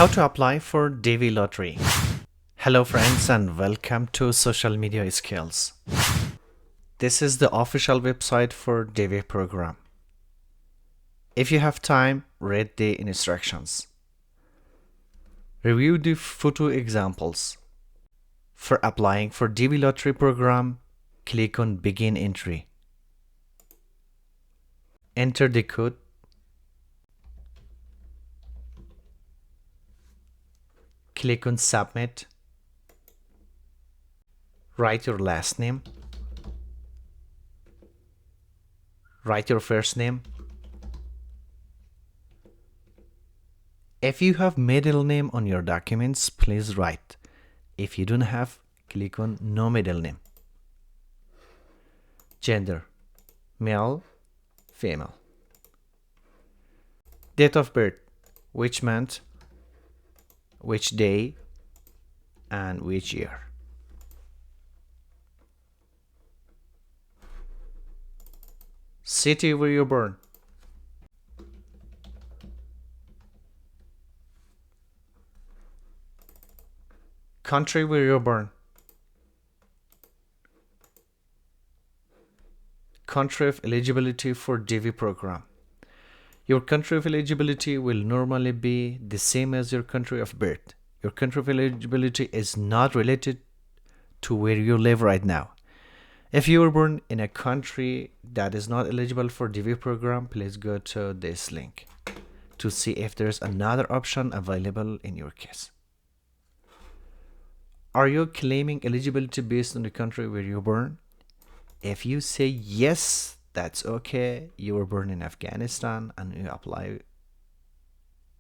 How to apply for DV lottery. Hello friends and welcome to Social Media Skills. This is the official website for DV program. If you have time, read the instructions. Review the photo examples. For applying for DV lottery program, click on Begin Entry. Enter the code. Click on Submit. Write your last name. Write your first name. If you have middle name on your documents, please write. If you don't have, click on No Middle Name. Gender: male, female. Date of birth: which month, which day, and which year. City where you're born. Country where you're born. Country of eligibility for DV program. Your country of eligibility will normally be the same as your country of birth. Your country of eligibility is not related to where you live right now. If you were born in a country that is not eligible for DV program, please go to this link to see if there's another option available in your case. Are you claiming eligibility based on the country where you're born? If you say yes, that's okay. You were born in Afghanistan and you apply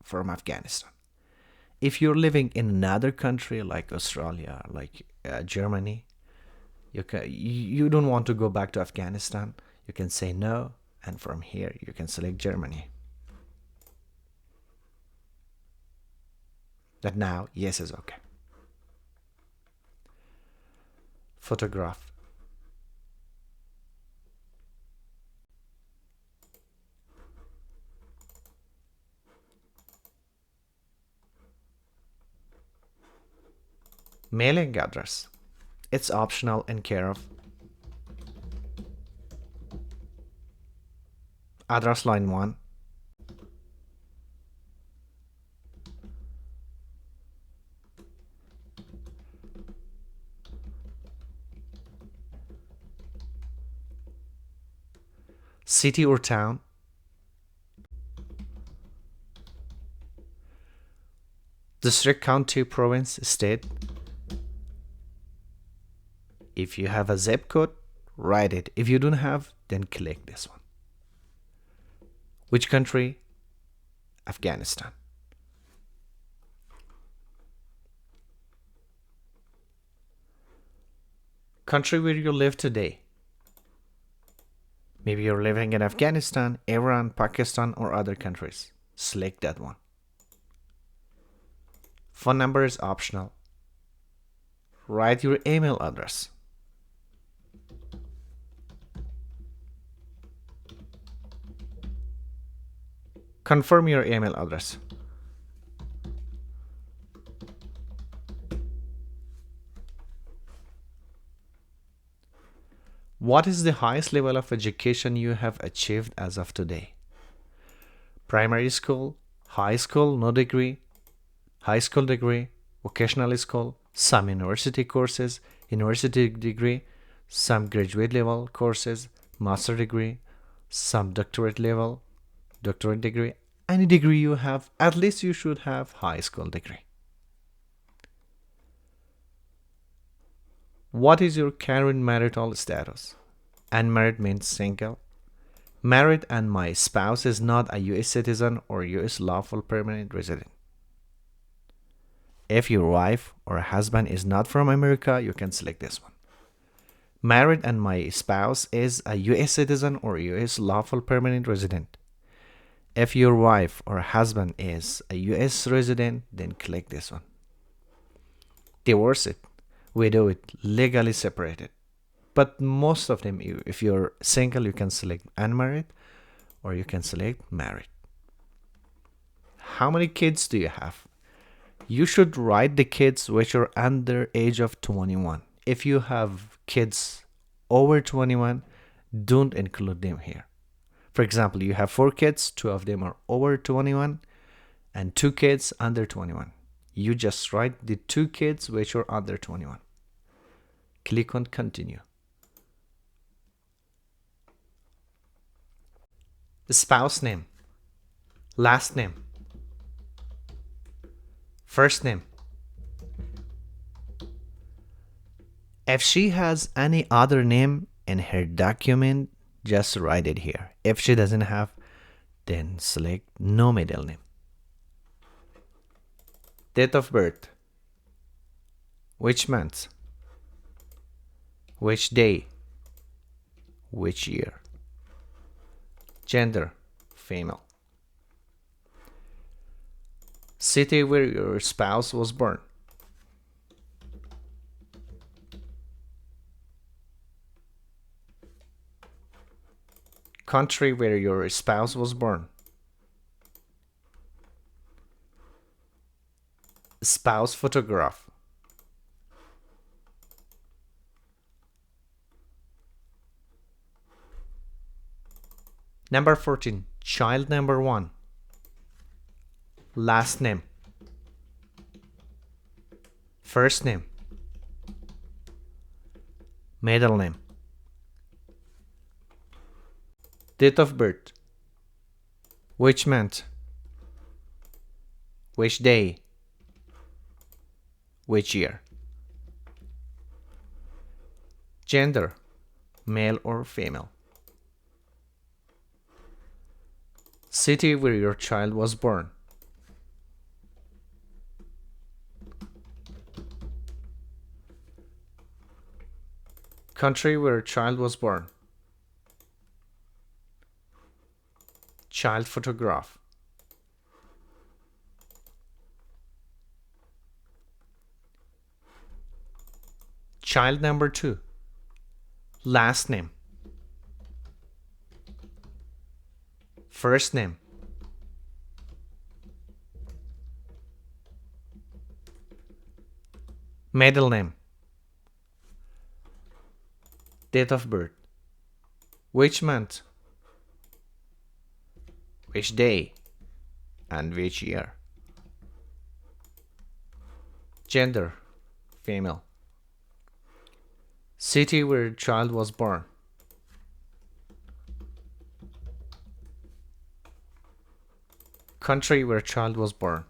from Afghanistan. If you're living in another country like Australia, like Germany, you don't want to go back to Afghanistan, you can say no, and from here you can select Germany. But now, yes is okay. Photograph. Mailing address. It's optional and care of. Address line 1. City or town. District, county, province, state. If you have a zip code, write it. If you don't have, then click this one. Which country? Afghanistan. Country where you live today. Maybe you're living in Afghanistan, Iran, Pakistan, or other countries. Select that one. Phone number is optional. Write your email address. Confirm your email address. What is the highest level of education you have achieved as of today? Primary school, high school, no degree, high school degree, vocational school, some university courses, university degree, some graduate level courses, master degree, some doctorate level, doctorate degree. Any degree you have, at least you should have high school degree. What is your current marital status? Unmarried means single. Married and my spouse is not a US citizen or US lawful permanent resident. If your wife or husband is not from America, you can select this one. Married and my spouse is a US citizen or US lawful permanent resident. If your wife or husband is a US resident, then click this one. Divorce it. Widow it. Legally separated. But most of them, if you're single, you can select unmarried or you can select married. How many kids do you have? You should write the kids which are under age of 21. If you have kids over 21, don't include them here. For example, you have 4 kids, 2 of them are over 21, and 2 kids under 21. You just write the 2 kids which are under 21. Click on continue. The spouse name, last name, first name. If she has any other name in her document, just write it here. If she doesn't have, then select no middle name. Date of birth, which month, which day, which year. Gender, female. City where your spouse was born. Country where your spouse was born. Spouse photograph. Number 14, child number 1. Last name, first name, middle name. Date of birth, which month, which day, which year. Gender, male or female. City where your child was born. Country where child was born. Child photograph. Child number 2. Last name, first name, middle name. Date of birth, which month, which day, and which year. Gender, female. City where child was born. Country where child was born.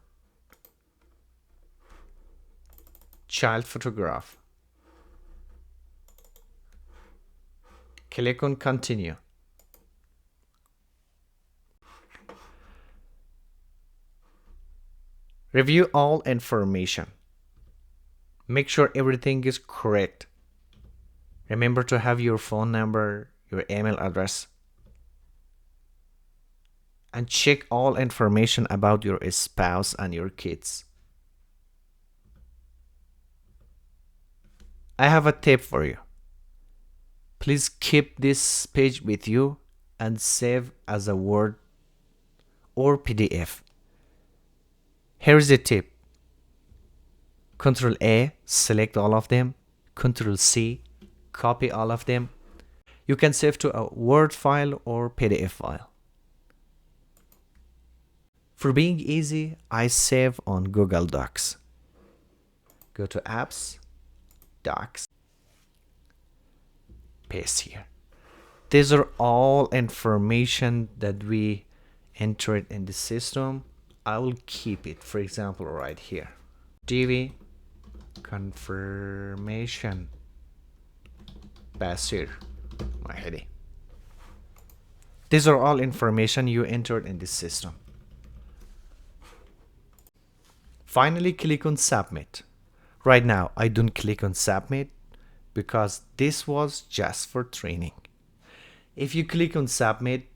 Child photograph. Click on continue. Review all information. Make sure everything is correct. Remember to have your phone number, your email address, and check all information about your spouse and your kids. I have a tip for you. Please keep this page with you and save as a Word or PDF. Here's the tip. Ctrl A, select all of them. Ctrl C, copy all of them. You can save to a Word file or PDF file. For being easy, I save on Google Docs. Go to Apps, Docs, paste here. These are all information that we entered in the system. I will keep it, for example, right here. DV confirmation Basir Mahedi. These are all information you entered in this system. Finally, click on submit. Right now, I don't click on submit because this was just for training. If you click on submit,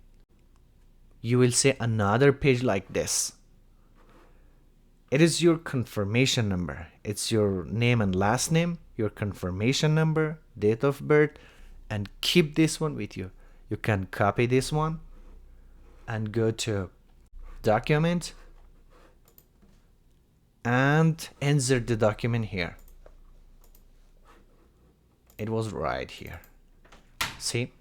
you will see another page like this. It is your confirmation number. It's your name and last name, your confirmation number, date of birth, and keep this one with you. You can copy this one and go to document and insert the document here. It was right here. See,